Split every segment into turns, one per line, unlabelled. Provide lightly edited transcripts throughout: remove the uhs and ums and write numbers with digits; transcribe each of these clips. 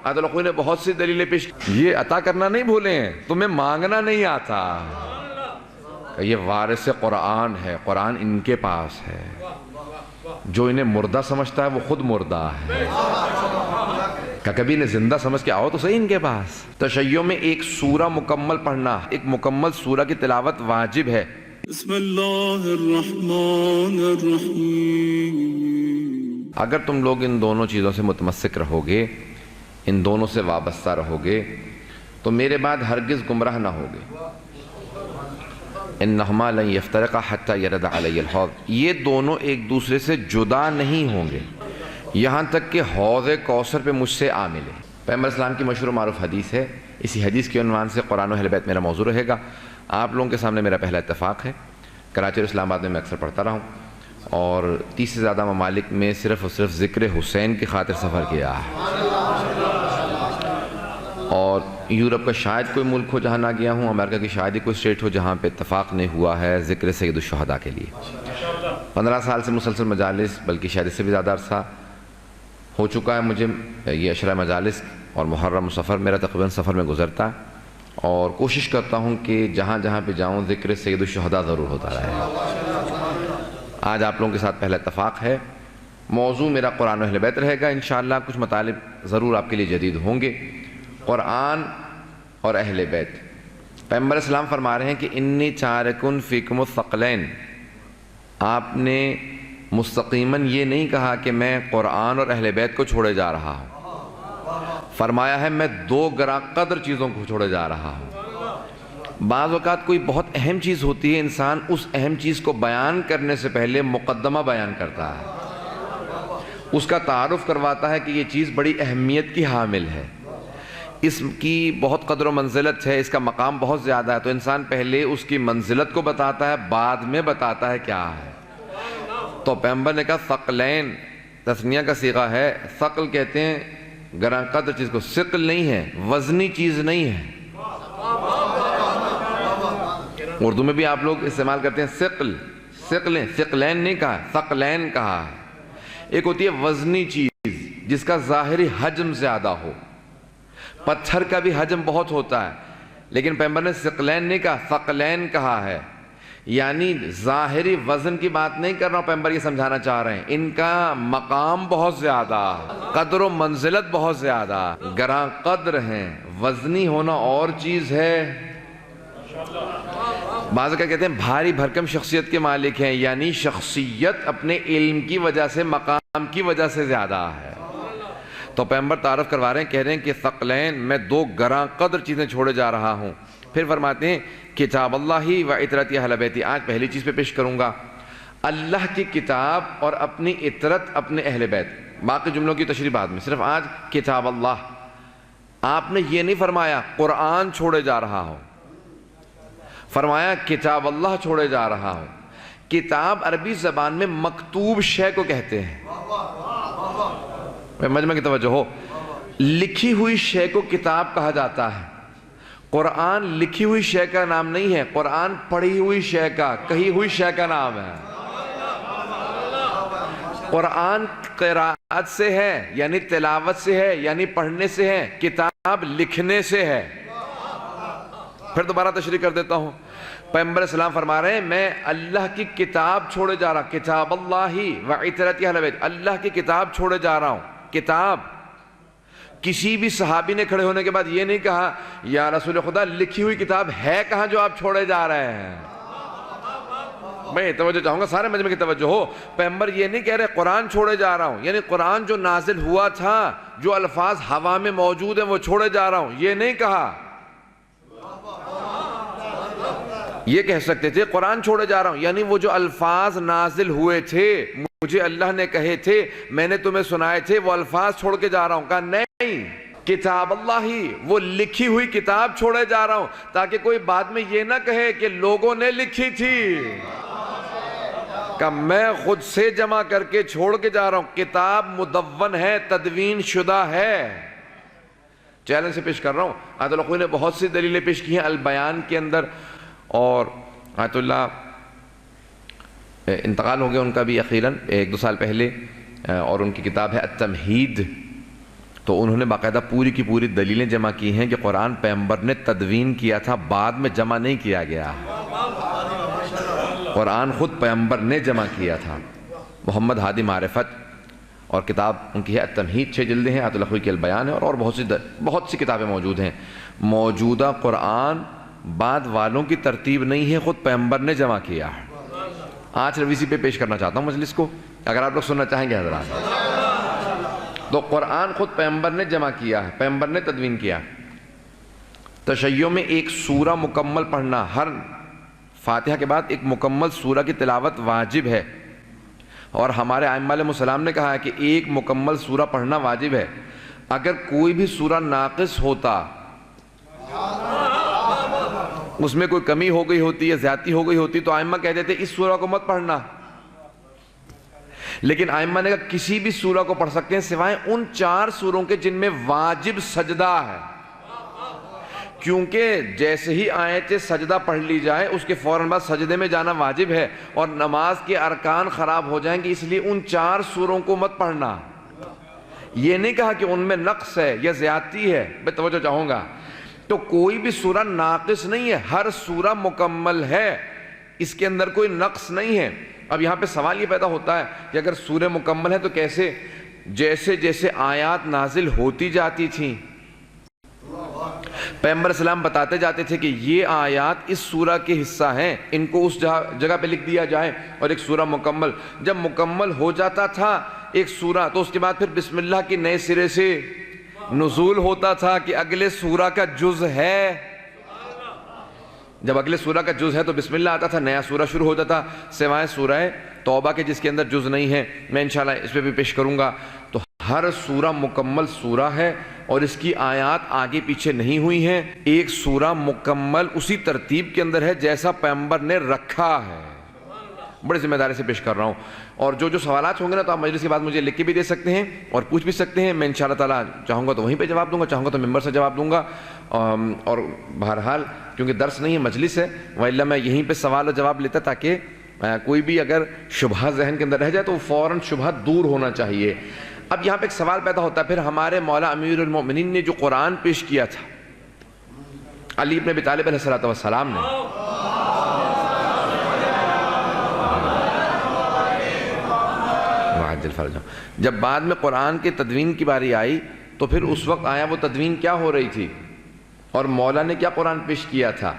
آیت الخوی نے بہت سی دلیلیں پیش کی. یہ عطا کرنا نہیں بھولے ہیں، تمہیں مانگنا نہیں آتا. یہ وارث قرآن ہے، قرآن ان کے پاس ہے. جو انہیں مردہ سمجھتا ہے وہ خود مردہ ہے. کہ کبھی انہیں زندہ سمجھ کے آؤ تو صحیح ان کے پاس. تشیع میں ایک سورہ مکمل پڑھنا، ایک مکمل سورہ کی تلاوت واجب ہے.
بسم اللہ الرحمن الرحیم.
اگر تم لوگ ان دونوں چیزوں سے متمسک رہو گے، ان دونوں سے وابستہ رہو گے، تو میرے بعد ہرگز گمراہ نہ ہوگے. انہما لن یفترقا حتی یرد علی الحوض. یہ دونوں ایک دوسرے سے جدا نہیں ہوں گے یہاں تک کہ حوض کوثر پہ مجھ سے آ ملے. پیغمبر اسلام کی مشہور و معروف حدیث ہے. اسی حدیث کے عنوان سے قرآن و اہل بیت میرا موضوع رہے گا. آپ لوگوں کے سامنے میرا پہلا اتفاق ہے. کراچی اور اسلام آباد میں اکثر پڑھتا رہا ہوں اور 30 سے زیادہ ممالک میں صرف اور صرف ذکر حسین کی خاطر سفر کیا ہے. اور یورپ کا شاید کوئی ملک ہو جہاں نہ گیا ہوں، امریکہ کی شاید ہی کوئی اسٹیٹ ہو جہاں پہ اتفاق نہیں ہوا ہے ذکر سید الشہداء کے لیے. 15 سال سے مسلسل مجالس، بلکہ شاید اس سے بھی زیادہ عرصہ ہو چکا ہے مجھے یہ عشرہ مجالس اور محرم سفر میرا تقریباً سفر میں گزرتا ہے. اور کوشش کرتا ہوں کہ جہاں جہاں پہ جاؤں ذکر سید الشہداء ضرور ہوتا رہے. آج آپ لوگوں کے ساتھ پہلا اتفاق ہے. موضوع میرا قرآن و اہل بیت رہے گا انشاءاللہ. کچھ مطالب ضرور آپ کے لیے جدید ہوں گے. قرآن اور اہل بیت. پیغمبر اسلام فرما رہے ہیں کہ انی چارکن فیکم الثقلین. آپ نے مستقیماً یہ نہیں کہا کہ میں قرآن اور اہل بیت کو چھوڑے جا رہا ہوں. فرمایا ہے میں 2 گراں قدر چیزوں کو چھوڑے جا رہا ہوں. بعض اوقات کوئی بہت اہم چیز ہوتی ہے، انسان اس اہم چیز کو بیان کرنے سے پہلے مقدمہ بیان کرتا ہے، اس کا تعارف کرواتا ہے کہ یہ چیز بڑی اہمیت کی حامل ہے، اس کی بہت قدر و منزلت ہے، اس کا مقام بہت زیادہ ہے. تو انسان پہلے اس کی منزلت کو بتاتا ہے، بعد میں بتاتا ہے کیا ہے. تو پیغمبر نے کہا ثقلین، تثنیہ کا صیغہ ہے. ثقل کہتے ہیں گراں قدر چیز کو. ثقل نہیں ہے، وزنی چیز نہیں ہے. اردو میں بھی آپ لوگ استعمال کرتے ہیں ثقل، ثقلین نہیں کہا، ثقلین کہا ہے. ایک ہوتی ہے وزنی چیز جس کا ظاہری حجم زیادہ ہو. پتھر کا بھی حجم بہت ہوتا ہے، لیکن پیغمبر نے ثقلین نہیں کہا، ثقلین کہا ہے. یعنی ظاہری وزن کی بات نہیں کر رہا ہوں، پیغمبر یہ سمجھانا چاہ رہے ہیں ان کا مقام بہت زیادہ، قدر و منزلت بہت زیادہ، گراں قدر ہیں. وزنی ہونا اور چیز ہے. بعض کا کہتے ہیں بھاری بھرکم شخصیت کے مالک ہیں، یعنی شخصیت اپنے علم کی وجہ سے، مقام کی وجہ سے زیادہ ہے. تو پیغمبر تعارف کروا رہے ہیں، کہہ رہے ہیں کہ ثقلین، میں 2 گراں قدر چیزیں چھوڑے جا رہا ہوں. پھر فرماتے ہیں کتاب اللہ و عطرت اہل بیتی. آج پہلی چیز پہ پیش کروں گا اللہ کی کتاب اور اپنی عطرت اپنے اہل بیت. باقی جملوں کی تشریح بعد میں. صرف آج کتاب اللہ. آپ نے یہ نہیں فرمایا قرآن چھوڑے جا رہا ہوں، فرمایا کتاب اللہ چھوڑے جا رہا ہوں. کتاب عربی زبان میں مکتوب شے کو کہتے ہیں. مجمع کی توجہ ہو، لکھی ہوئی شے کو کتاب کہا جاتا ہے. قرآن لکھی ہوئی شے کا نام نہیں ہے، قرآن پڑھی ہوئی شے کا، کہی ہوئی شے کا نام ہے. قرآن قراءت سے ہے یعنی تلاوت سے ہے، یعنی پڑھنے سے ہے. کتاب لکھنے سے ہے. پھر دوبارہ تشریح کر دیتا ہوں. پیغمبر اسلام فرما رہے ہیں میں اللہ کی کتاب چھوڑے جا رہا ہوں. کتاب اللہ و عطرت اہل بیت. اللہ کی کتاب چھوڑے جا رہا ہوں. کتاب. کسی بھی صحابی نے کھڑے ہونے کے بعد یہ نہیں کہا یا رسول خدا لکھی ہوئی کتاب ہے کہاں جو آپ چھوڑے جا رہے ہیں. میں توجہ چاہوں گا، سارے مجمع کی توجہ ہو. پیغمبر یہ نہیں کہہ رہے قرآن چھوڑے جا رہا ہوں، یعنی قرآن جو نازل ہوا تھا، جو الفاظ ہوا میں موجود ہیں وہ چھوڑے جا رہا ہوں، یہ نہیں کہا. یہ کہہ سکتے تھے قرآن چھوڑے جا رہا ہوں یعنی وہ جو الفاظ نازل ہوئے تھے، مجھے اللہ نے کہے تھے، میں نے تمہیں سنائے تھے، وہ الفاظ چھوڑ کے جا رہا ہوں. کہا نہیں، کتاب اللہ ہی، وہ لکھی ہوئی کتاب چھوڑے جا رہا ہوں تاکہ کوئی بعد میں یہ نہ کہے کہ لوگوں نے لکھی تھی. کہ میں خود سے جمع کر کے چھوڑ کے جا رہا ہوں. کتاب مدون ہے، تدوین شدہ ہے. چیلنج سے پیش کر رہا ہوں. آیت الخوی نے بہت سی دلیلیں پیش کی ہیں البیان کے اندر، اور آیت اللہ انتقال ہو گیا ان کا بھی اخیراً 1-2 سال پہلے، اور ان کی کتاب ہے التمہید. تو انہوں نے باقاعدہ پوری کی پوری دلیلیں جمع کی ہیں کہ قرآن پیغمبر نے تدوین کیا تھا، بعد میں جمع نہیں کیا گیا، قرآن خود پیغمبر نے جمع کیا تھا۔ محمد ہادی معرفت اور کتاب ان کی ہے التمہید، 6 جلدیں ہیں، آیت الخوی کی البیان ہے، اور بہت سی کتابیں موجود ہیں۔ موجودہ قرآن بعد والوں کی ترتیب نہیں ہے، خود پیغمبر نے جمع کیا ہے۔ آج رویسی پہ پیش کرنا چاہتا ہوں مجلس کو، اگر آپ لوگ سننا چاہیں گے حضرات۔ تو قرآن خود پیغمبر نے جمع کیا ہے، پیغمبر نے تدوین کیا۔ تشیع میں ایک سورہ مکمل پڑھنا، ہر فاتحہ کے بعد ایک مکمل سورہ کی تلاوت واجب ہے، اور ہمارے ائمہ علیہ السلام نے کہا ہے کہ ایک مکمل سورہ پڑھنا واجب ہے۔ اگر کوئی بھی سورہ ناقص ہوتا، اس میں کوئی کمی ہو گئی ہوتی یا زیادتی ہو گئی ہوتی، تو ائمہ کہتے تھے اس سورہ کو مت پڑھنا، لیکن ائمہ نے کہا کسی بھی سورہ کو پڑھ سکتے ہیں سوائے ان 4 سوروں کے جن میں واجب سجدہ ہے، کیونکہ جیسے ہی آیت سجدہ پڑھ لی جائے اس کے فوراً بعد سجدے میں جانا واجب ہے، اور نماز کے ارکان خراب ہو جائیں گے، اس لیے ان 4 سوروں کو مت پڑھنا۔ یہ نہیں کہا کہ ان میں نقص ہے یا زیادتی ہے، میں توجہ چاہوں گا۔ تو کوئی بھی سورہ ناقص نہیں ہے، ہر سورہ مکمل ہے، اس کے اندر کوئی نقص نہیں ہے۔ اب یہاں پہ سوال یہ پیدا ہوتا ہے کہ اگر سورہ مکمل ہے تو کیسے؟ جیسے جیسے آیات نازل ہوتی جاتی تھیں، پیغمبر اسلام بتاتے جاتے تھے کہ یہ آیات اس سورہ کے حصہ ہیں، ان کو اس جگہ پہ لکھ دیا جائے، اور ایک سورہ مکمل جب مکمل ہو جاتا تھا ایک سورہ، تو اس کے بعد پھر بسم اللہ کی نئے سرے سے نزول ہوتا تھا کہ اگلے سورہ کا جز ہے۔ جب اگلے سورہ کا جز ہے تو بسم اللہ آتا تھا، نیا سورہ شروع ہوتا تھا، سوائے سورہ توبہ کے جس کے اندر جز نہیں ہے، میں انشاءاللہ اس پہ بھی پیش کروں گا۔ تو ہر سورہ مکمل سورہ ہے، اور اس کی آیات آگے پیچھے نہیں ہوئی ہیں، ایک سورہ مکمل اسی ترتیب کے اندر ہے جیسا پیغمبر نے رکھا ہے۔ بڑے ذمہ داری سے پیش کر رہا ہوں، اور جو سوالات ہوں گے نا تو آپ مجلس کے بعد مجھے لکھ کے بھی دے سکتے ہیں اور پوچھ بھی سکتے ہیں، میں انشاءاللہ تعالیٰ چاہوں گا تو وہیں پہ جواب دوں گا، چاہوں گا تو ممبر سے جواب دوں گا، اور بہرحال کیونکہ درس نہیں ہے مجلس ہے، وإلا میں یہیں پہ سوال و جواب لیتا تاکہ کوئی بھی اگر شبہ ذہن کے اندر رہ جائے تو فوراً شبہ دور ہونا چاہیے۔ اب یہاں پہ ایک سوال پیدا ہوتا ہے، پھر ہمارے مولا امیر المؤمنین نے جو قرآن پیش کیا تھا علی بن ابی طالب علیہ السلام نے، جب بعد میں قرآن کے تدوین کی باری آئی تو پھر اس وقت آیا وہ تدوین کیا ہو رہی تھی، اور مولا نے کیا قرآن پیش کیا تھا؟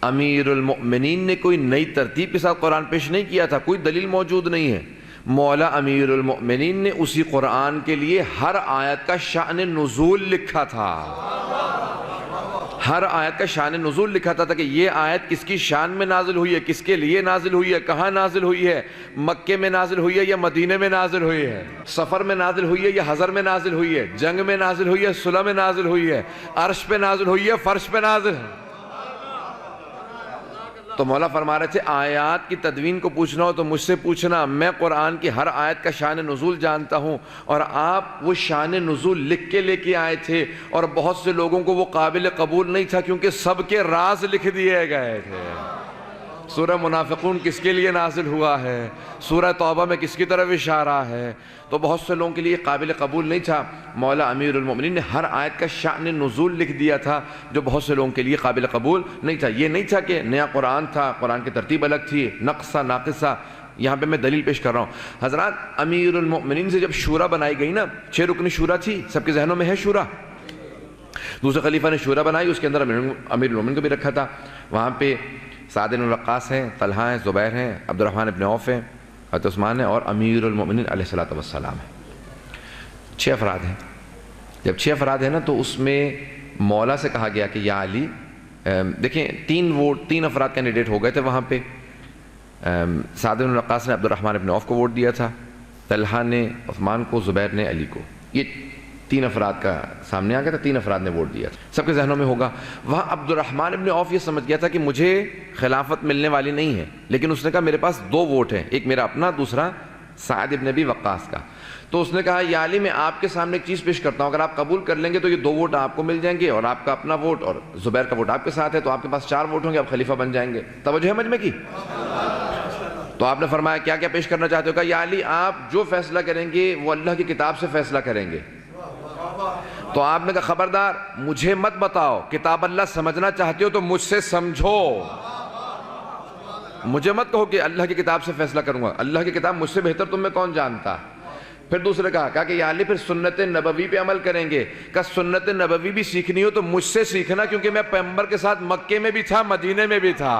امیر المؤمنین نے کوئی نئی ترتیب کے ساتھ قرآن پیش نہیں کیا تھا، کوئی دلیل موجود نہیں ہے۔ مولا امیر المؤمنین نے اسی قرآن کے لیے ہر آیت کا شأن نزول لکھا تھا، ہر آیت کا شأن نزول لکھا تھا کہ یہ آیت کس کی شان میں نازل ہوئی ہے، کس کے لیے نازل ہوئی ہے، کہاں نازل ہوئی ہے، مکے میں نازل ہوئی ہے یا مدینے میں نازل ہوئی ہے، سفر میں نازل ہوئی ہے یا حضر میں نازل ہوئی ہے، جنگ میں نازل ہوئی ہے، صلح میں نازل ہوئی ہے، عرش پہ نازل ہوئی ہے، فرش پہ نازل ہے۔ تو مولا فرما رہے تھے آیات کی تدوین کو پوچھنا ہو تو مجھ سے پوچھنا، میں قرآن کی ہر آیت کا شان نزول جانتا ہوں، اور آپ وہ شان نزول لکھ کے لے کے آئے تھے، اور بہت سے لوگوں کو وہ قابل قبول نہیں تھا کیونکہ سب کے راز لکھ دیے گئے تھے۔ سورہ منافقون کس کے لیے نازل ہوا ہے، سورہ توبہ میں کس کی طرف اشارہ ہے، تو بہت سے لوگوں کے لیے قابل قبول نہیں تھا۔ مولا امیر المؤمنین نے ہر آیت کا شأن نزول لکھ دیا تھا جو بہت سے لوگوں کے لیے قابل قبول نہیں تھا۔ یہ نہیں تھا کہ نیا قرآن تھا، قرآن کی ترتیب الگ تھی، نقصہ ناقصہ۔ یہاں پہ میں دلیل پیش کر رہا ہوں حضرات، امیر المؤمنین سے جب شورا بنائی گئی نا، 6 رکنی شورا تھی، سب کے ذہنوں میں ہے شورا، دوسرے خلیفہ نے شورا بنائی، اس کے اندر امیر المؤمنین کو بھی رکھا تھا۔ وہاں پہ سعد بن وقاص ہیں، طلحہ ہیں، زبیر ہیں، عبد الرحمن بن عوف ہیں، حضرت عثمان ہیں، اور امیر المؤمنین علیہ السلام ہیں۔ 6 افراد ہیں۔ جب 6 افراد ہیں نا تو اس میں مولا سے کہا گیا کہ یا علی، دیکھیں 3 افراد کینڈیڈیٹ ہو گئے تھے وہاں پہ۔ سعد بن وقاص نے عبد الرحمن بن عوف کو ووٹ دیا تھا، طلحہ نے عثمان کو، زبیر نے علی کو، یہ 3 افراد کا سامنے آ گیا تھا، 3 افراد نے ووٹ دیا تھا، سب کے ذہنوں میں ہوگا۔ وہاں عبد الرحمن بن عوف یہ سمجھ گیا تھا کہ مجھے خلافت ملنے والی نہیں ہے، لیکن اس نے کہا میرے پاس 2 ووٹ ہیں، ایک میرا اپنا، دوسرا سعد بن ابی وقاص کا۔ تو اس نے کہا یا علی، میں آپ کے سامنے ایک چیز پیش کرتا ہوں، اگر آپ قبول کر لیں گے تو یہ 2 ووٹ آپ کو مل جائیں گے، اور آپ کا اپنا ووٹ اور زبیر کا ووٹ آپ کے ساتھ ہے، تو آپ کے پاس 4 ووٹ ہوں گے، آپ خلیفہ بن جائیں گے۔ توجہ ہے مجمع کی؟ تو آپ نے فرمایا کیا کیا پیش کرنا چاہتے ہو؟ کہا یا علی، آپ جو فیصلہ کریں گے وہ اللہ کی کتاب سے فیصلہ کریں گے، تو آپ نے کہا خبردار مجھے مت بتاؤ، کتاب اللہ سمجھنا چاہتے ہو تو مجھ سے سمجھو، مجھے مت کہو کہ اللہ کی کتاب سے فیصلہ کروں گا، اللہ کی کتاب مجھ سے بہتر تم میں کون جانتا۔ پھر دوسرے کہا کہ یا علی پھر سنت نبوی پہ عمل کریں گے، کہ سنت نبوی بھی سیکھنی ہو تو مجھ سے سیکھنا، کیونکہ میں پیغمبر کے ساتھ مکے میں بھی تھا، مدینے میں بھی تھا،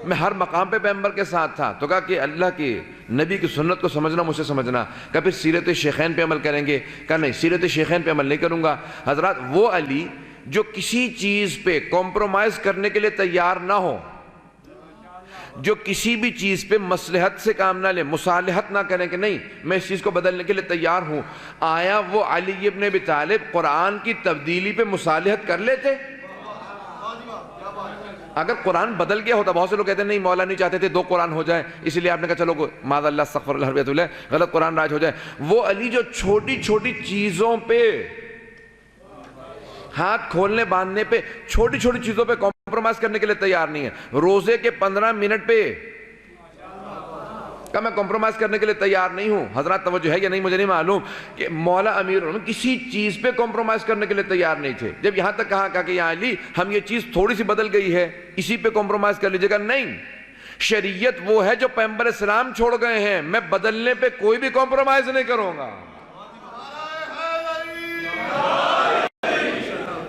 میں ہر مقام پہ پیغمبر کے ساتھ تھا۔ تو کہا کہ اللہ کی نبی کی سنت کو سمجھنا مجھ سے سمجھنا۔ کہا پھر سیرت شیخین پہ عمل کریں گے، کہا نہیں سیرت شیخین پہ عمل نہیں کروں گا۔ حضرات وہ علی جو کسی چیز پہ کمپرومائز کرنے کے لیے تیار نہ ہو، جو کسی بھی چیز پہ مصلحت سے کام نہ لے، مصالحت نہ کریں کہ نہیں میں اس چیز کو بدلنے کے لیے تیار ہوں، آیا وہ علی ابن ابی طالب قرآن کی تبدیلی پہ مصالحت کر لیتے؟ اگر قرآن بدل گیا ہوتا، بہت سے لوگ کہتے ہیں نہیں مولا نہیں چاہتے تھے 2 قرآن ہو جائے، اس لیے آپ نے کہا چلو معاذ اللہ استغفر اللہ ربیۃ اللہ غلط قرآن راج ہو جائے۔ وہ علی جو چھوٹی چھوٹی چیزوں پہ، ہاتھ کھولنے باندھنے پہ، چھوٹی چھوٹی چیزوں پہ کمپرومائز کرنے کے لیے تیار نہیں ہے۔ روزے کے 15 منٹ پہ کہ میں کمپرومائز کرنے کے لیے تیار نہیں ہوں۔ حضرات توجہ ہے یا نہیں مجھے نہیں معلوم کہ مولا امیر کسی چیز پہ کمپرومائز کرنے کے لیے تیار نہیں تھے، جب یہاں تک کہا کہ یا علی ہم یہ چیز تھوڑی سی بدل گئی ہے اسی پہ کمپرومائز کر لیجئے گا، نہیں، شریعت وہ ہے جو پیغمبر اسلام چھوڑ گئے ہیں، میں بدلنے پہ کوئی بھی کمپرومائز نہیں کروں گا۔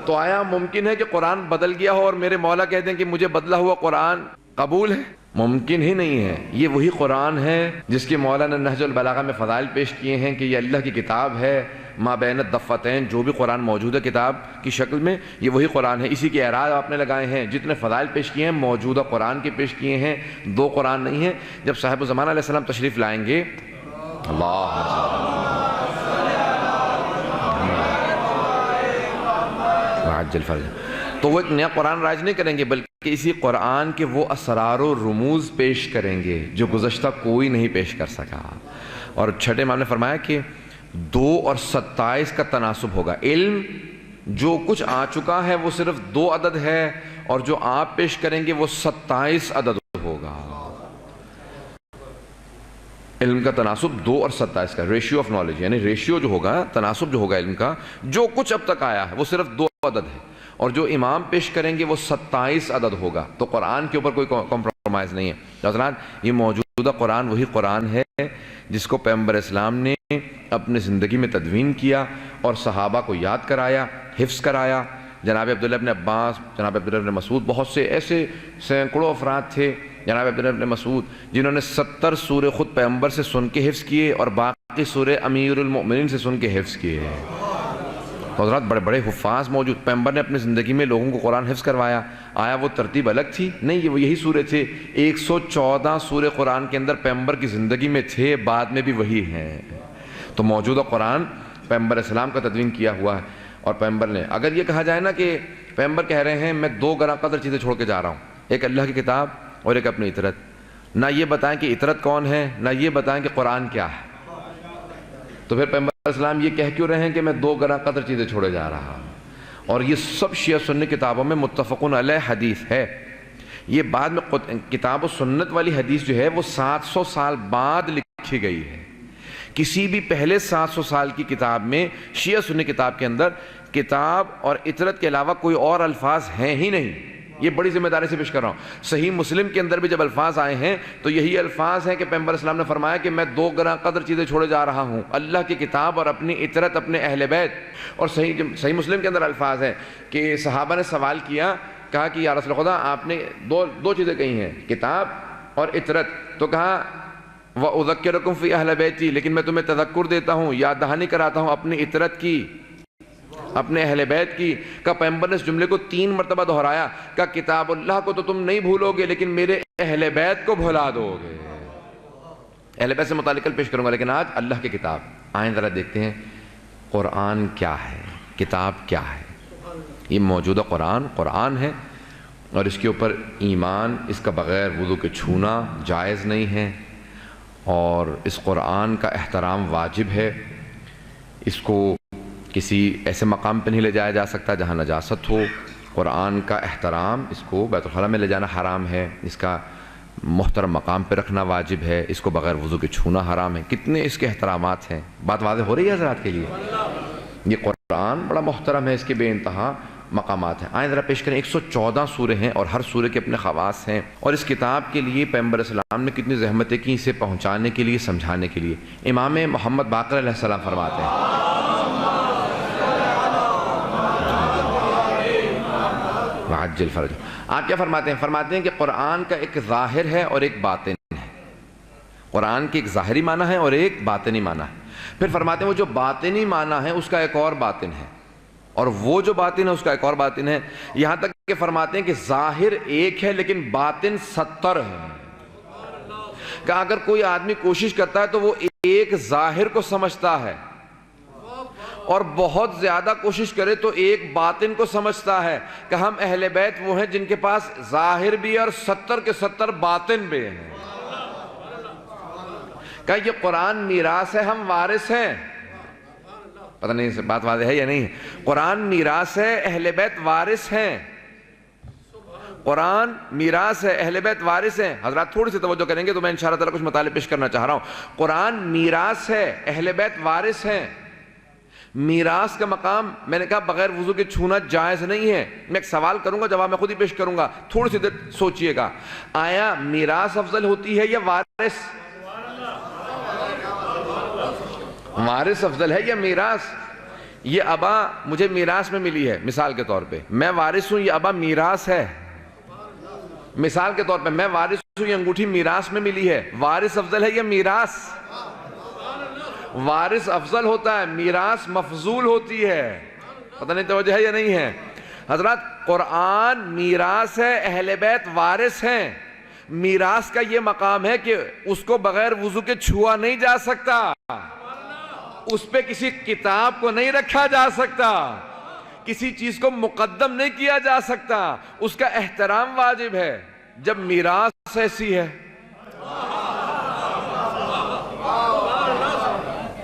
تو آیا ممکن ہے کہ قرآن بدل گیا ہو اور میرے مولا کہتے ہیں کہ مجھے بدلا ہوا قرآن قبول ہے؟ ممکن ہی نہیں ہے۔ یہ وہی قرآن ہے جس کے مولا نے نہج البلاغہ میں فضائل پیش کیے ہیں کہ یہ اللہ کی کتاب ہے، ما بین الضفتین، جو بھی قرآن موجود ہے کتاب کی شکل میں یہ وہی قرآن ہے، اسی کے اعراض آپ نے لگائے ہیں، جتنے فضائل پیش کیے ہیں موجودہ قرآن کے پیش کیے ہیں، 2 قرآن نہیں ہیں۔ جب صاحب الزمان علیہ السلام تشریف لائیں گے، اللہ عجل فرج، تو وہ ایک نیا قرآن راج نہیں کریں گے، بلکہ اسی قرآن کے وہ اسرار و رموز پیش کریں گے جو گزشتہ کوئی نہیں پیش کر سکا۔ اور چھٹے امام نے فرمایا کہ 2 اور 27 کا تناسب ہوگا۔ علم جو کچھ آ چکا ہے وہ صرف 2 عدد ہے، اور جو آپ پیش کریں گے وہ 27 عدد ہوگا۔ علم کا تناسب 2 اور 27 کا، ریشیو آف نالج، یعنی ریشیو جو ہوگا، تناسب جو ہوگا علم کا، جو کچھ اب تک آیا ہے وہ صرف 2 عدد ہے، اور جو امام پیش کریں گے وہ 27 عدد ہوگا۔ تو قرآن کے اوپر کوئی کمپرومائز نہیں ہے۔ حضرات یہ موجودہ قرآن وہی قرآن ہے جس کو پیغمبر اسلام نے اپنی زندگی میں تدوین کیا اور صحابہ کو یاد کرایا، حفظ کرایا۔ جناب عبداللہ ابن عباس، جناب عبداللہ ابن مسعود، بہت سے ایسے سینکڑوں افراد تھے، جناب عبداللہ ابن مسعود جنہوں نے 70 سورے خود پیغمبر سے سن کے حفظ کیے اور باقی سورے امیر المؤمنین سے سن کے حفظ کیے۔ حضرات بڑے بڑے حفاظ موجود، پیغمبر نے اپنی زندگی میں لوگوں کو قرآن حفظ کروایا۔ آیا وہ ترتیب الگ تھی؟ نہیں، وہ یہی سورے تھے۔ 114 سورے قرآن کے اندر پیغمبر کی زندگی میں تھے، بعد میں بھی وہی ہیں۔ تو موجودہ قرآن پیغمبر اسلام کا تدوین کیا ہوا ہے، اور پیغمبر نے، اگر یہ کہا جائے نا کہ پیغمبر کہہ رہے ہیں میں 2 گراں قدر چیزیں چھوڑ کے جا رہا ہوں، ایک اللہ کی کتاب اور ایک اپنی اطرت، نہ یہ بتائیں کہ اطرت کون ہے، نہ یہ بتائیں کہ قرآن کیا ہے، تو پھر پیغمبر اسلام یہ کہہ کیوں رہے ہیں کہ میں 2 گراں قدر چیزیں چھوڑے جا رہا ہوں؟ اور یہ سب شیعہ سنی کتابوں میں متفقن علیہ حدیث ہے۔ یہ بعد میں کتاب و سنت والی حدیث جو ہے وہ 700 سال بعد لکھی گئی ہے۔ کسی بھی پہلے 700 سال کی کتاب میں، شیعہ سنی کتاب کے اندر، کتاب اور اطرت کے علاوہ کوئی اور الفاظ ہیں ہی نہیں۔ یہ بڑی ذمہ داری سے پیش کر رہا ہوں۔ صحیح مسلم کے اندر بھی جب الفاظ آئے ہیں تو یہی الفاظ ہیں کہ پیغمبر اسلام نے فرمایا کہ میں 2 گراں قدر چیزیں چھوڑے جا رہا ہوں، اللہ کی کتاب اور اپنی اطرت، اپنے اہل بیت۔ اور صحیح مسلم کے اندر الفاظ ہیں کہ صحابہ نے سوال کیا، کہا کہ یا رسول خدا آپ نے دو چیزیں کہی ہیں، کتاب اور اطرت، تو کہا وَأُذَكِّرُكُمْ فِي أَهْلِ بَيْتِي، لیکن میں تمہیں تذکر دیتا ہوں، یاد دہانی کراتا ہوں اپنی اطرت کی، اپنے اہل بیت کی۔ کہ پیغمبر نے اس جملے کو 3 مرتبہ دہرایا، کہ کتاب اللہ کو تو تم نہیں بھولو گے لیکن میرے اہل بیت کو بھلا دو گے۔ اہل بیت سے متعلق پیش کروں گا، لیکن آج اللہ کی کتاب۔ آئیں ذرا دیکھتے ہیں قرآن کیا ہے، کتاب کیا ہے۔ یہ موجودہ قرآن ہے، اور اس کے اوپر ایمان، اس کا بغیر وضو کے چھونا جائز نہیں ہے، اور اس قرآن کا احترام واجب ہے۔ اس کو کسی ایسے مقام پہ نہیں لے جایا جا سکتا جہاں نجاست ہو۔ قرآن کا احترام، اس کو بیت الخلاء میں لے جانا حرام ہے، اس کا محترم مقام پہ رکھنا واجب ہے، اس کو بغیر وضو کے چھونا حرام ہے۔ کتنے اس کے احترامات ہیں، بات واضح ہو رہی ہے حضرات کے لیے؟ یہ قرآن قرآن بڑا محترم ہے، اس کے بے انتہا مقامات ہیں۔ آئیں ذرا پیش کریں، 114 سورے ہیں اور ہر سورے کے اپنے خواص ہیں، اور اس کتاب کے لیے پیغمبر اسلام نے کتنی زحمتیں کی اسے پہنچانے کے لیے، سمجھانے کے لیے۔ امام محمد باقر علیہ السلام فرماتے ہیں، وعجل فرج، آپ کیا فرماتے ہیں؟ فرماتے ہیں کہ قرآن کا ایک ظاہر ہے اور ایک باطن ہے۔ قرآن کی ایک ظاہری معنی ہے اور ایک باطنی معنی ہے۔ پھر فرماتے ہیں وہ جو باطنی معنی ہے اس کا ایک اور باطن ہے، اور وہ جو باطن ہے اس کا ایک اور باطن ہے، یہاں تک کہ فرماتے ہیں کہ ظاہر ایک ہے لیکن باطن 70 ہے۔ کہ اگر کوئی آدمی کوشش کرتا ہے تو وہ ایک ظاہر کو سمجھتا ہے، اور بہت زیادہ کوشش کرے تو ایک باطن کو سمجھتا ہے، کہ ہم اہل بیت وہ ہیں جن کے پاس ظاہر بھی اور 70 کے 70 باطن بھی ہیں۔ کہ یہ قرآن میراث ہے، ہم وارث ہیں۔ پتہ نہیں بات واضح ہے یا نہیں ہے؟ قرآن میراث ہے، اہل بیت وارث ہیں۔ قرآن میراث ہے، اہل بیت وارث ہیں۔ حضرات تھوڑی سی توجہ کریں گے تو میں انشاءاللہ تعالیٰ کچھ مطالب پیش کرنا چاہ رہا ہوں۔ قرآن میراث ہے، اہل بیت وارث ہیں۔ میراث کا مقام میں نے کہا بغیر وضو کے چھونا جائز نہیں ہے۔ میں ایک سوال کروں گا، جواب میں خود ہی پیش کروں گا، تھوڑی سی دیر سوچئے گا۔ آیا میراث افضل ہوتی ہے یا وارث؟ وارث افضل ہے یا میراث؟ یہ ابا مجھے میراث میں ملی ہے، مثال کے طور پہ میں وارث ہوں، یہ ابا میراث ہے۔ مثال کے طور پہ میں وارث ہوں، یہ انگوٹھی میراث میں ملی ہے۔ وارث افضل ہے یا میراث؟ وارث افضل ہوتا ہے، میراث مفضول ہوتی ہے۔ پتہ نہیں توجہ ہے یا نہیں ہے؟ حضرات قرآن میراث ہے، اہل بیت وارث ہیں۔ میراث کا یہ مقام ہے کہ اس کو بغیر وضو کے چھوا نہیں جا سکتا، اس پہ کسی کتاب کو نہیں رکھا جا سکتا، کسی چیز کو مقدم نہیں کیا جا سکتا، اس کا احترام واجب ہے۔ جب میراث ایسی ہے،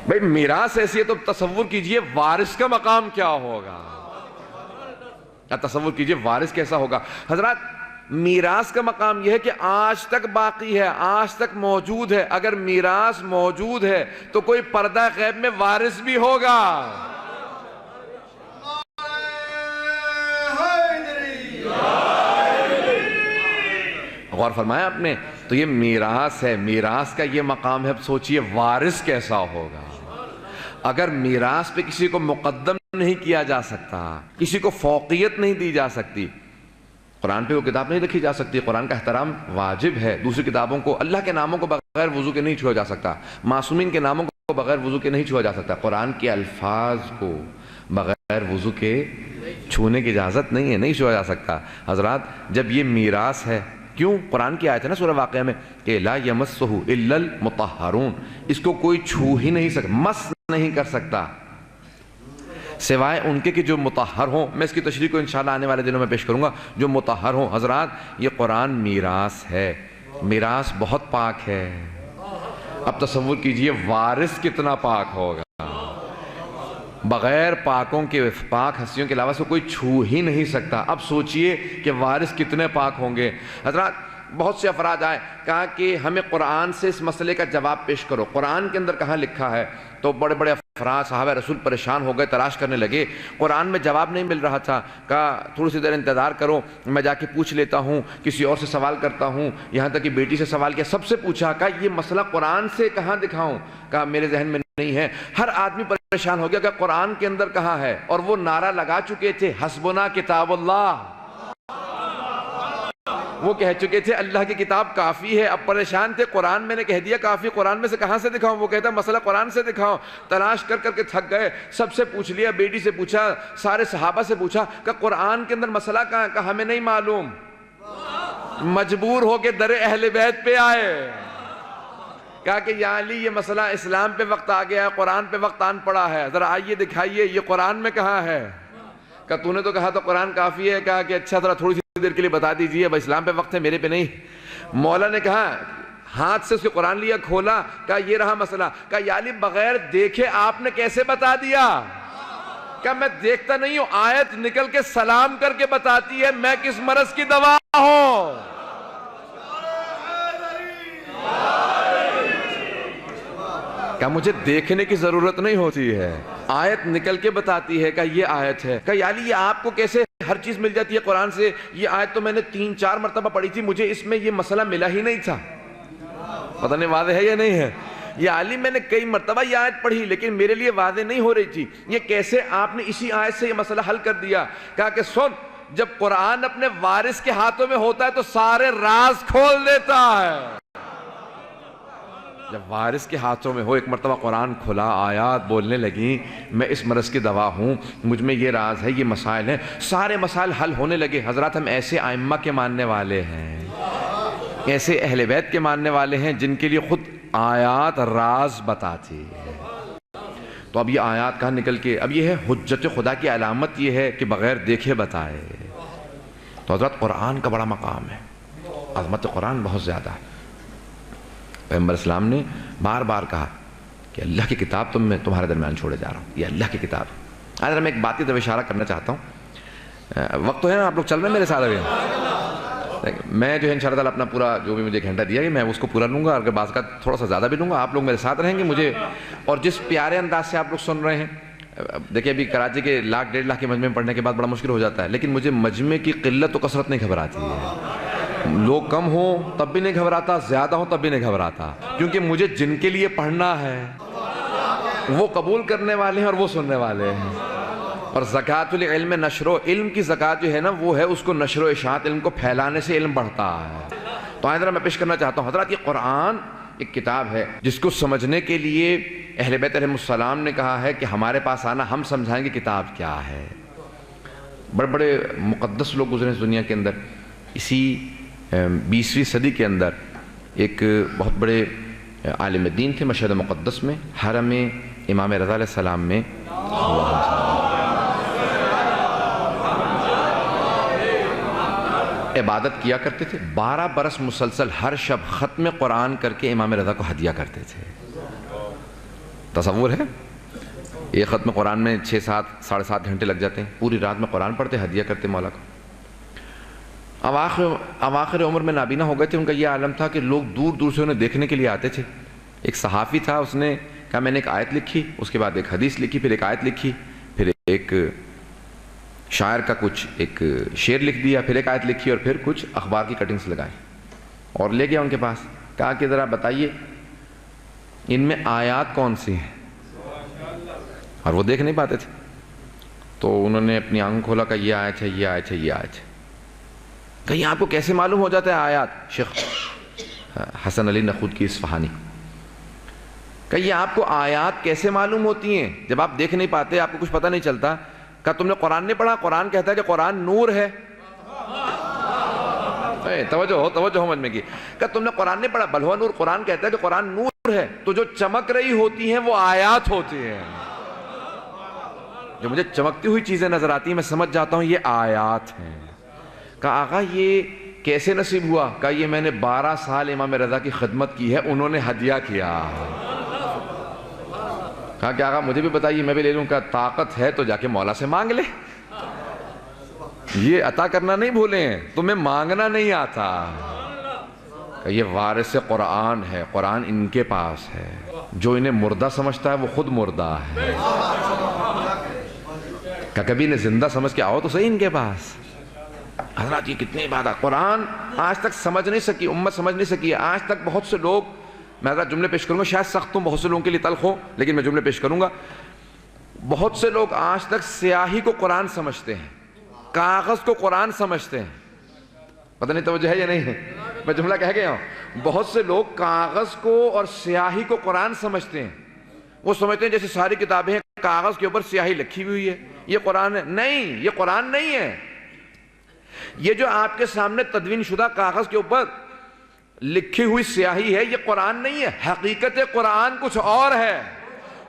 بھئی میراث ایسی ہے تو تصور کیجئے وارث کا مقام کیا ہوگا، تصور کیجئے وارث کیسا ہوگا۔ حضرات میراث کا مقام یہ ہے کہ آج تک باقی ہے، آج تک موجود ہے۔ اگر میراث موجود ہے تو کوئی پردہ غیب میں وارث بھی ہوگا۔ غور فرمایا آپ نے؟ تو یہ میراث ہے، میراث کا یہ مقام ہے۔ اب سوچئے وارث کیسا ہوگا۔ اگر میراث پہ کسی کو مقدم نہیں کیا جا سکتا، کسی کو فوقیت نہیں دی جا سکتی، قرآن پہ وہ کتاب نہیں رکھی جا سکتی۔ قرآن کا احترام واجب ہے۔ دوسری کتابوں کو، اللہ کے ناموں کو بغیر وضو کے نہیں چھوا جا سکتا، معصومین کے ناموں کو بغیر وضو کے نہیں چھوا جا سکتا، قرآن کے الفاظ کو بغیر وضو کے چھونے کی اجازت نہیں ہے، نہیں چھوا جا سکتا۔ حضرات جب یہ میراث ہے، کیوں؟ قرآن کی آیت ہے نا سورہ واقعہ میں کہ لا یمسہ الا المطہرون، اس کو کوئی چھو ہی نہیں سکتا، مس نہیں کر سکتا سوائے ان کے کہ جو مطہر ہوں۔ میں اس کی تشریح کو انشاءاللہ آنے والے دنوں میں پیش کروں گا، جو مطہر ہوں۔ حضرات یہ قرآن میراث ہے، میراث بہت پاک ہے۔ اب تصور کیجئے وارث کتنا پاک ہوگا۔ بغیر پاکوں کے، پاک ہستیوں کے علاوہ سے کوئی چھو ہی نہیں سکتا۔ اب سوچئے کہ وارث کتنے پاک ہوں گے۔ حضرات بہت سے افراد آئے، کہا کہ ہمیں قرآن سے اس مسئلے کا جواب پیش کرو، قرآن کے اندر کہاں لکھا ہے؟ تو بڑے بڑے افراد صحابہ رسول پریشان ہو گئے، تلاش کرنے لگے، قرآن میں جواب نہیں مل رہا تھا۔ کہا تھوڑی سی دیر انتظار کرو، میں جا کے پوچھ لیتا ہوں، کسی اور سے سوال کرتا ہوں۔ یہاں تک کہ بیٹی سے سوال کیا، سب سے پوچھا، کہا یہ مسئلہ قرآن سے کہاں دکھاؤں؟ کہا میرے ذہن میں نہیں ہے۔ ہر آدمی پریشان ہو گیا کہ قرآن کے اندر کہاں ہے، اور وہ نعرہ لگا چکے تھے حسبنا کتاب اللہ، وہ کہہ چکے تھے اللہ کی کتاب کافی ہے۔ اب پریشان تھے، قرآن میں نے کہہ دیا کافی، قرآن میں سے کہاں سے دکھاؤں؟ وہ کہتا مسئلہ قرآن سے دکھاؤ۔ تلاش کر کر کے تھک گئے، سب سے پوچھ لیا، بیٹی سے پوچھا، سارے صحابہ سے پوچھا کہ قرآن کے اندر مسئلہ کہاں؟ کہ ہمیں نہیں معلوم۔ مجبور ہو کے در اہل بیت پہ آئے، کہا کہ یا علی یہ مسئلہ اسلام پہ وقت آ گیا ہے، قرآن پہ وقت آن پڑا ہے، ذرا آئیے دکھائیے یہ قرآن میں کہاں ہے؟ کہ تو نے تو کہا تو قرآن کافی ہے۔ کہا کہ اچھا ذرا تھوڑی سی دیر کے لیے بتا دیجئے، اب اسلام پہ وقت ہے، میرے پہ نہیں۔ مولا نے کہا، ہاتھ سے اس کے قرآن لیا، کھولا، کہا یہ رہا مسئلہ۔ کہا یا علی بغیر دیکھے آپ نے کیسے بتا دیا؟ کہا میں دیکھتا نہیں ہوں، آیت نکل کے سلام کر کے بتاتی ہے میں کس مرض کی دوا ہوں۔ کہ مجھے دیکھنے کی ضرورت نہیں ہوتی ہے، آیت نکل کے بتاتی ہے کہ یہ آیت ہے۔ کہ یا علی یہ آپ کو کیسے ہر چیز مل جاتی ہے قرآن سے؟ یہ آیت تو میں نے 3-4 مرتبہ پڑھی تھی، مجھے اس میں یہ مسئلہ ملا ہی نہیں تھا۔ پتہ نہیں واضح ہے یا نہیں ہے؟ یا علی میں نے کئی مرتبہ یہ آیت پڑھی لیکن میرے لیے واضح نہیں ہو رہی تھی، یہ کیسے آپ نے اسی آیت سے یہ مسئلہ حل کر دیا؟ کہا کہ سن، جب قرآن اپنے وارث کے ہاتھوں میں ہوتا ہے تو سارے راز کھول دیتا ہے۔ جب وارث کے ہاتھوں میں ہو، ایک مرتبہ قرآن کھلا، آیات بولنے لگیں، میں اس مرض کی دوا ہوں، مجھ میں یہ راز ہے، یہ مسائل ہیں، سارے مسائل حل ہونے لگے۔ حضرات ہم ایسے ائمہ کے ماننے والے ہیں، ایسے اہل بیت کے ماننے والے ہیں جن کے لیے خود آیات راز بتاتی ہے۔ تو اب یہ آیات کہاں نکل کے، اب یہ ہے حجت خدا کی علامت، یہ ہے کہ بغیر دیکھے بتائے۔ تو حضرات قرآن کا بڑا مقام ہے، عظمت قرآن بہت زیادہ ہے۔ پیغمبر اسلام نے بار بار کہا کہ اللہ کی کتاب تمہارے درمیان چھوڑے جا رہا ہوں، یہ اللہ کی کتاب ہے۔ آج میں ایک بات کی طرف اشارہ کرنا چاہتا ہوں، وقت تو ہے نا، آپ لوگ چل رہے ہیں میرے ساتھ ابھی؟ میں جو ہے انشاءاللہ تعالیٰ اپنا پورا جو بھی مجھے گھنٹہ دیا ہے میں اس کو پورا لوں گا، اور بعض کا تھوڑا سا زیادہ بھی لوں گا۔ آپ لوگ میرے ساتھ رہیں گے مجھے، اور جس پیارے انداز سے آپ لوگ سن رہے ہیں، دیکھیں ابھی کراچی کے 1.5 لاکھ کے مجمع میں پڑھنے کے بعد بڑا مشکل ہو جاتا ہے، لیکن مجھے مجمع کی قلت و کثرت نہیں گھبراتی ہے۔ لوگ کم ہوں تب بھی نہیں گھبراتا، زیادہ ہوں تب بھی نہیں گھبراتا، کیونکہ مجھے جن کے لیے پڑھنا ہے وہ قبول کرنے والے ہیں اور وہ سننے والے ہیں۔ اور زکوٰۃ العلم نشر و علم کی زکوٰۃ جو ہے نا وہ ہے اس کو نشر و اشاعت، علم کو پھیلانے سے علم بڑھتا ہے۔ تو آئندہ میں پیش کرنا چاہتا ہوں حضرات، یہ قرآن ایک کتاب ہے جس کو سمجھنے کے لیے اہل بیت علیہم السلام نے کہا ہے کہ ہمارے پاس آنا، ہم سمجھائیں گے کتاب کیا ہے۔ بڑے بڑے مقدس لوگ گزرے اس دنیا کے اندر، اسی 20ویں صدی کے اندر ایک بہت بڑے عالم دین تھے مشہد مقدس میں، حرم امام رضا علیہ السلام میں عبادت کیا کرتے تھے۔ 12 برس مسلسل ہر شب ختم قرآن کر کے امام رضا کو ہدیہ کرتے تھے۔ تصور ہے؟ ایک ختم قرآن میں 6-7 ساڑھے 7 گھنٹے لگ جاتے ہیں، پوری رات میں قرآن پڑھتے، ہدیہ کرتے مولا کو۔ اواخر عمر میں نابینا ہو گئے تھے، ان کا یہ عالم تھا کہ لوگ دور دور سے انہیں دیکھنے کے لیے آتے تھے۔ ایک صحافی تھا، اس نے کہا میں نے ایک آیت لکھی، اس کے بعد ایک حدیث لکھی، پھر ایک آیت لکھی، پھر ایک شاعر کا کچھ ایک شعر لکھ دیا، پھر ایک آیت لکھی، اور پھر کچھ اخبار کی کٹنگز لگائی اور لے گیا ان کے پاس۔ کہا کہ ذرا بتائیے ان میں آیات کون سی ہیں، اور وہ دیکھ نہیں پاتے تھے۔ تو انہوں نے اپنی آنکھ کھولا کہ یہ آیت ہے، یہ آیت ہے، یہ آیت ہے۔ کہیں آپ کو کیسے معلوم ہو جاتا ہے آیات؟ شیخ حسن علی نخود کی اصفہانی، کہ یہ آپ کو آیات کیسے معلوم ہوتی ہیں جب آپ دیکھ نہیں پاتے، آپ کو کچھ پتہ نہیں چلتا؟ کہ تم نے قرآن نہیں پڑھا؟ قرآن کہتا ہے کہ قرآن نور ہے۔ توجہ ہو مجھ کی، کہ تم نے قرآن نہیں پڑھا؟ بل ہوا نور، قرآن کہتا ہے کہ قرآن نور ہے۔ تو جو چمک رہی ہوتی ہیں وہ آیات ہوتی ہیں۔ جو مجھے چمکتی ہوئی چیزیں نظر آتی ہیں میں سمجھ جاتا ہوں یہ آیات ہیں۔ کہا آقا یہ کیسے نصیب ہوا؟ کہا یہ میں نے 12 سال امام رضا کی خدمت کی ہے، انہوں نے ہدیہ کیا۔ کہا کہ آقا مجھے بھی بتائیے میں بھی لے لوں۔ کہا طاقت ہے تو جا کے مولا سے مانگ لے، یہ عطا کرنا نہیں بھولیں، تمہیں مانگنا نہیں آتا۔ کہ یہ وارث قرآن ہے، قرآن ان کے پاس ہے، جو انہیں مردہ سمجھتا ہے وہ خود مردہ ہے۔ کہ کبھی انہیں زندہ سمجھ کے آؤ تو صحیح ان کے پاس۔ حضرات یہ کتنی عبادت قرآن آج تک سمجھ نہیں سکی، امت سمجھ نہیں سکی۔ آج تک بہت سے لوگ، میں حضرات جملے پیش کروں گا، شاید سخت ہوں، بہت سے لوگوں کے لیے تلخ ہوں، لیکن میں جملے پیش کروں گا۔ بہت سے لوگ آج تک سیاہی کو قرآن سمجھتے ہیں، کاغذ کو قرآن سمجھتے ہیں۔ پتہ نہیں توجہ ہے یا نہیں ہے؟ میں جملہ کہہ گیا ہوں۔ بہت سے لوگ کاغذ کو اور سیاہی کو قرآن سمجھتے ہیں۔ وہ سمجھتے ہیں جیسے ساری کتابیں ہیں، کاغذ کے اوپر سیاہی لکھی ہوئی ہے، یہ قرآن ہے۔ نہیں، یہ قرآن نہیں ہے۔ یہ جو آپ کے سامنے تدوین شدہ کاغذ کے اوپر لکھی ہوئی سیاہی ہے، یہ قرآن نہیں ہے۔ حقیقت قرآن کچھ اور ہے۔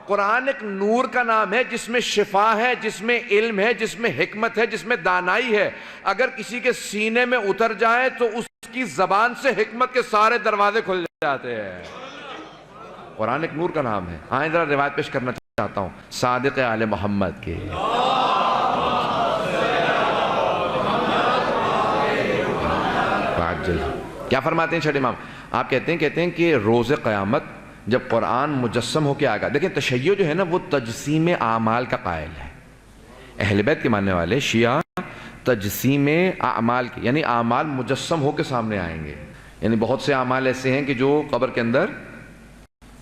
قرآن ایک نور کا نام ہے جس میں شفا ہے، جس میں علم ہے، جس میں حکمت ہے، جس میں دانائی ہے۔ اگر کسی کے سینے میں اتر جائے تو اس کی زبان سے حکمت کے سارے دروازے کھل جاتے ہیں۔ قرآن ایک نور کا نام ہے۔ آئیں ذرا روایت پیش کرنا چاہتا ہوں صادق آل محمد کے۔ کیا فرماتے ہیں چھٹے امام؟ آپ کہتے ہیں کہ روز قیامت جب قرآن مجسم ہو کے آئے گا. دیکھیں تشیع جو ہے نا وہ تجسیم اعمال کا قائل ہے. اہل بیت کے ماننے والے شیعہ تجسیم اعمال کے، یعنی اعمال مجسم ہو کے سامنے آئیں گے. یعنی بہت سے اعمال ایسے ہیں کہ جو قبر کے اندر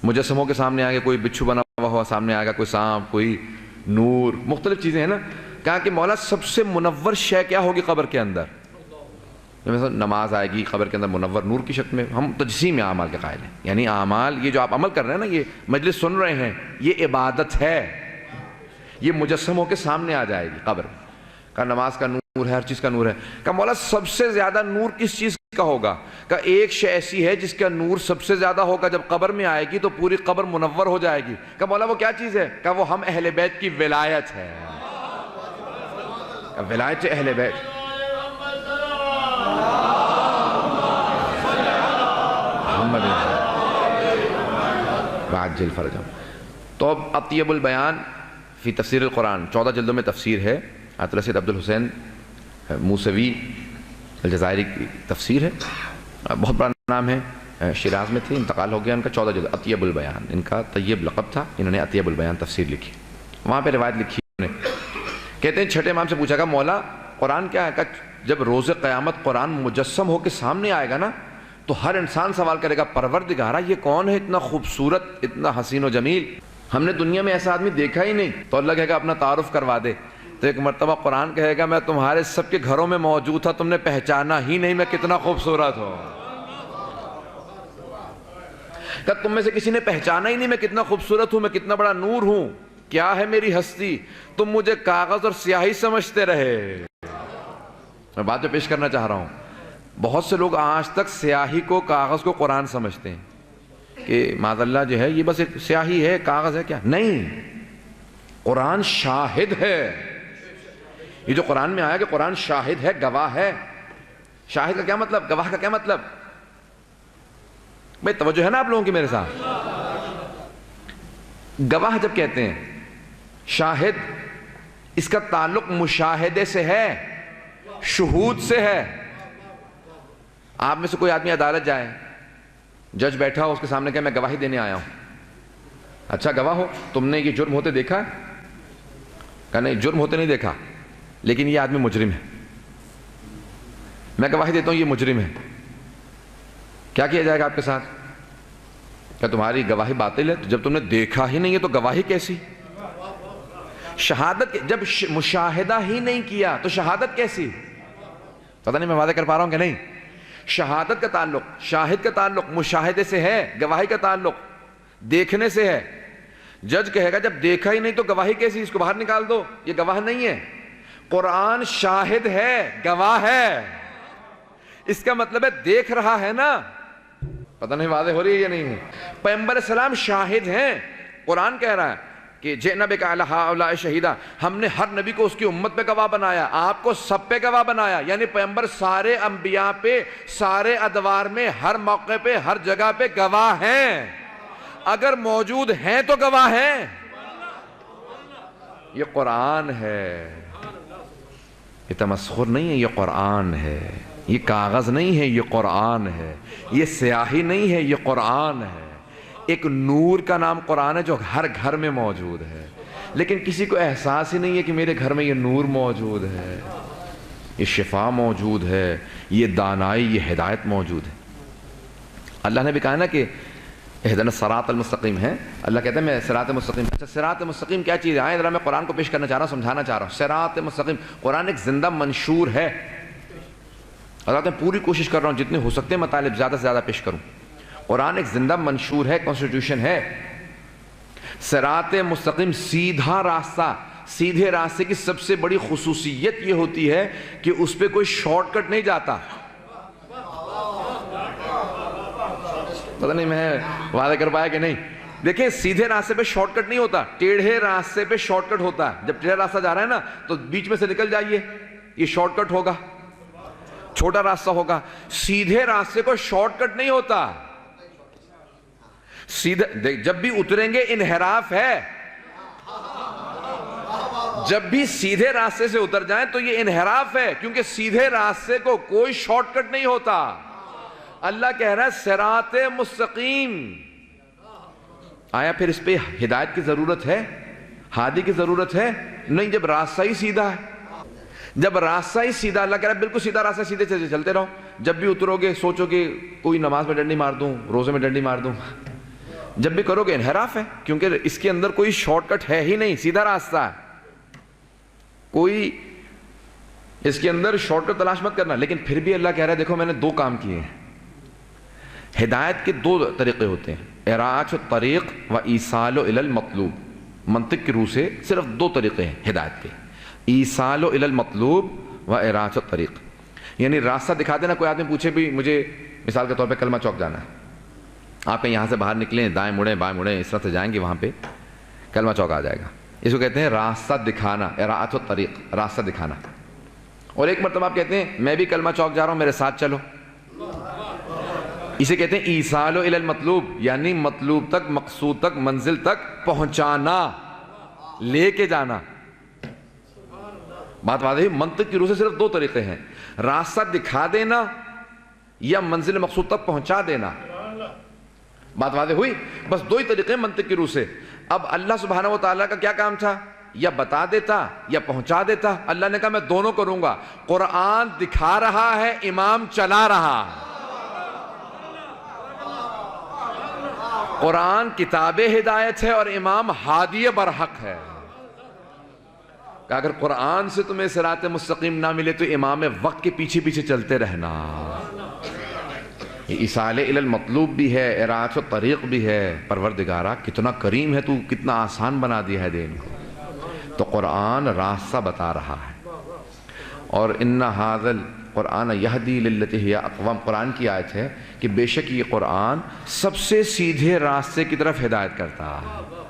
مجسم ہو کے سامنے آئیں گے. کوئی بچھو بنا ہوا سامنے آئے گا، کوئی سانپ، کوئی نور، مختلف چیزیں ہیں نا. کہا کہ مولا سب سے منور شے کیا ہوگی قبر کے اندر؟ مثلا نماز آئے گی قبر کے اندر منور نور کی شکل میں. ہم تجسیم اعمال کے قائل ہیں. یعنی اعمال، یہ جو آپ عمل کر رہے ہیں نا، یہ مجلس سن رہے ہیں، یہ عبادت ہے. یہ مجسم ہو کے سامنے آ جائے گی قبر. کہ نماز کا نور ہے، ہر چیز کا نور ہے. کہ مولا سب سے زیادہ نور کس چیز کا ہوگا؟ کہ ایک شے ایسی ہے جس کا نور سب سے زیادہ ہوگا، جب قبر میں آئے گی تو پوری قبر منور ہو جائے گی. کہ مولا وہ کیا چیز ہے؟ کہ وہ ہم اہل بیت کی ولایت ہے. کہ ولایت اہل بیت. بعجل فرجہم. تو اب اطیب البیان فی تفسیر القرآن 14 جلدوں میں تفسیر ہے. آیت اللہ سید عبد الحسین موسوی الجزائری کی تفسیر ہے. بہت بڑا نام ہے، شیراز میں تھے، انتقال ہو گیا ان کا. 14 جلد اطیب البیان ان کا طیب لقب تھا. انہوں نے اطیب البیان تفسیر لکھی. وہاں پہ روایت لکھی انہوں نے. کہتے ہیں چھٹے امام سے پوچھا کہ مولا قرآن کیا ہے؟ کہ جب روز قیامت قرآن مجسم ہو کے سامنے آئے گا نا تو ہر انسان سوال کرے گا پروردگارا یہ کون ہے اتنا خوبصورت، اتنا حسین و جمیل؟ ہم نے دنیا میں ایسا آدمی دیکھا ہی نہیں. تو اللہ کہے گا اپنا تعارف کروا دے. تو ایک مرتبہ قرآن کہے گا میں تمہارے سب کے گھروں میں موجود تھا، تم نے پہچانا ہی نہیں میں کتنا خوبصورت ہوں. کہ تم میں سے کسی نے پہچانا ہی نہیں میں کتنا خوبصورت ہوں، میں کتنا بڑا نور ہوں، کیا ہے میری ہستی. تم مجھے کاغذ اور سیاہی سمجھتے رہے. میں بات جو پیش کرنا چاہ رہا ہوں، بہت سے لوگ آج تک سیاہی کو، کاغذ کو قرآن سمجھتے ہیں کہ معاذ اللہ جو ہے یہ بس ایک سیاہی ہے، کاغذ ہے. کیا نہیں، قرآن شاہد ہے. یہ جو قرآن میں آیا کہ قرآن شاہد ہے، گواہ ہے. شاہد کا کیا مطلب؟ گواہ کا کیا مطلب؟ بھئی توجہ ہے نا آپ لوگوں کی میرے ساتھ؟ گواہ جب کہتے ہیں، شاہد اس کا تعلق مشاہدے سے ہے، شہود سے ہے. آپ میں سے کوئی آدمی عدالت جائے، جج بیٹھا ہو، اس کے سامنے کہے میں گواہی دینے آیا ہوں. اچھا گواہ ہو، تم نے یہ جرم ہوتے دیکھا ہے؟ کہا نہیں جرم ہوتے نہیں دیکھا، لیکن یہ آدمی مجرم ہے، میں گواہی دیتا ہوں یہ مجرم ہے. کیا کیا جائے گا آپ کے ساتھ؟ کیا تمہاری گواہی باطل ہے؟ تو جب تم نے دیکھا ہی نہیں ہے تو گواہی کیسی؟ شہادت جب مشاہدہ ہی نہیں کیا تو شہادت کیسی؟ پتہ نہیں میں واضح کر پا رہا ہوں کہ نہیں. شہادت کا تعلق، شاہد کا تعلق مشاہدے سے ہے، گواہی کا تعلق دیکھنے سے ہے. جج کہے گا جب دیکھا ہی نہیں تو گواہی کیسی؟ اس کو باہر نکال دو، یہ گواہ نہیں ہے. قرآن شاہد ہے، گواہ ہے. اس کا مطلب ہے دیکھ رہا ہے نا. پتہ نہیں واضح ہو رہی ہے یا نہیں ہے؟ پیغمبر السلام شاہد ہیں. قرآن کہہ رہا ہے کہ جئنا بک علی ہؤلاء شہیدا، ہم نے ہر نبی کو اس کی امت پہ گواہ بنایا، آپ کو سب پہ گواہ بنایا. یعنی پیغمبر سارے انبیاء پہ، سارے ادوار میں، ہر موقع پہ، ہر جگہ پہ گواہ ہیں. اگر موجود ہیں تو گواہ ہیں. یہ قرآن ہے، یہ تمسخر نہیں ہے، یہ قرآن ہے. یہ کاغذ نہیں ہے، یہ قرآن ہے. یہ سیاہی نہیں ہے، یہ قرآن ہے. ایک نور کا نام قرآن ہے جو ہر گھر میں موجود ہے، لیکن کسی کو احساس ہی نہیں ہے کہ میرے گھر میں یہ نور موجود ہے، یہ شفا موجود ہے، یہ دانائی، یہ ہدایت موجود ہے. اللہ نے بھی کہا نا کہ اہدنا الصراط المستقیم ہے. اللہ کہتا ہے میں صراط مستقیم. اچھا صراط مستقیم کیا چیز ہے؟ آئیں ذرا میں قرآن کو پیش کرنا چاہ رہا ہوں، سمجھانا چاہ رہا ہوں. صراط مستقیم قرآن ایک زندہ منشور ہے. حضرات میں پوری کوشش کر رہا ہوں جتنے ہو سکتے ہیں مطالب زیادہ سے زیادہ پیش کروں. قرآن ایک زندہ منشور ہے، کانسٹیٹیوشن ہے. صراط مستقیم سیدھا راستہ. سیدھے راستے کی سب سے بڑی خصوصیت یہ ہوتی ہے کہ اس پہ کوئی شارٹ کٹ نہیں جاتا. پتہ نہیں میں واضح کر پایا کہ نہیں. دیکھیں سیدھے راستے پہ شارٹ کٹ نہیں ہوتا، ٹیڑھے راستے پہ شارٹ کٹ ہوتا ہے. جب ٹیڑھا راستہ جا رہا ہے نا تو بیچ میں سے نکل جائیے، یہ شارٹ کٹ ہوگا، چھوٹا راستہ ہوگا. سیدھے راستے کو شارٹ کٹ نہیں ہوتا. سیدھے جب بھی اتریں گے انحراف ہے. جب بھی سیدھے راستے سے اتر جائیں تو یہ انحراف ہے، کیونکہ سیدھے راستے کو کوئی شارٹ کٹ نہیں ہوتا. اللہ کہہ رہا ہے صراط مستقیم. آیا پھر اس پہ ہدایت کی ضرورت ہے، ہادی کی ضرورت ہے؟ نہیں، جب راستہ ہی سیدھا ہے، جب راستہ ہی سیدھا، اللہ کہہ رہا ہے بالکل سیدھا راستہ، سیدھے سے چلتے رہو. جب بھی اترو گے سوچو کہ کوئی نماز میں ڈنڈی مار دوں، روزے میں ڈنڈی مار دوں، جب بھی کرو گے انحراف ہے، کیونکہ اس کے اندر کوئی شارٹ کٹ ہے ہی نہیں، سیدھا راستہ ہے. کوئی اس کے اندر شارٹ کٹ تلاش مت کرنا. لیکن پھر بھی اللہ کہہ رہا ہے دیکھو میں نے دو کام کیے ہیں. ہدایت کے دو طریقے ہوتے ہیں، اراعۃ الطریق و ایصال الی المطلوب. منطق کی روح سے صرف دو طریقے ہیں ہدایت کے، ایصال الی المطلوب و اراعۃ الطریق. یعنی راستہ دکھا دینا. کوئی آدمی پوچھے بھی مجھے مثال کے طور پہ کلمہ چوک جانا ہے، آپ کہیں یہاں سے باہر نکلیں، دائیں مڑیں بائیں مڑیں اس طرح سے جائیں گے، وہاں پہ کلمہ چوک آ جائے گا. اس کو کہتے ہیں راستہ دکھانا، اراعۃ الطریق، راستہ دکھانا. اور ایک مرتبہ آپ کہتے ہیں میں بھی کلمہ چوک جا رہا ہوں، میرے ساتھ چلو، اسے کہتے ہیں ایصال الی المطلوب، یعنی مطلوب تک، مقصود تک، منزل تک پہنچانا، لے کے جانا. بات واضح ہے. منطق کی روح سے صرف دو طریقے ہیں، راستہ دکھا دینا یا منزل مقصود تک پہنچا دینا. بات واضح ہوئی؟ بس دو ہی طریقے ہیں منطق کی روح سے. اب اللہ سبحانہ و تعالیٰ کا کیا کام تھا؟ یا بتا دیتا یا پہنچا دیتا. اللہ نے کہا میں دونوں کروں گا. قرآن دکھا رہا ہے، امام چلا رہا ہے. قرآن کتاب ہدایت ہے اور امام ہادی برحق ہے. کہ اگر قرآن سے تمہیں صراط مستقیم نہ ملے تو امام وقت کے پیچھے پیچھے چلتے رہنا. ایصال الی المطلوب بھی ہے، اراعۃ الطریق بھی ہے. پروردگارا کتنا کریم ہے تو، کتنا آسان بنا دیا ہے دین کو. تو قرآن راستہ بتا رہا ہے. اور ان ھذا القرآن یہدی للتی ہی اقوم، قرآن کی آیت ہے کہ بے شک یہ قرآن سب سے سیدھے راستے کی طرف ہدایت کرتا ہے.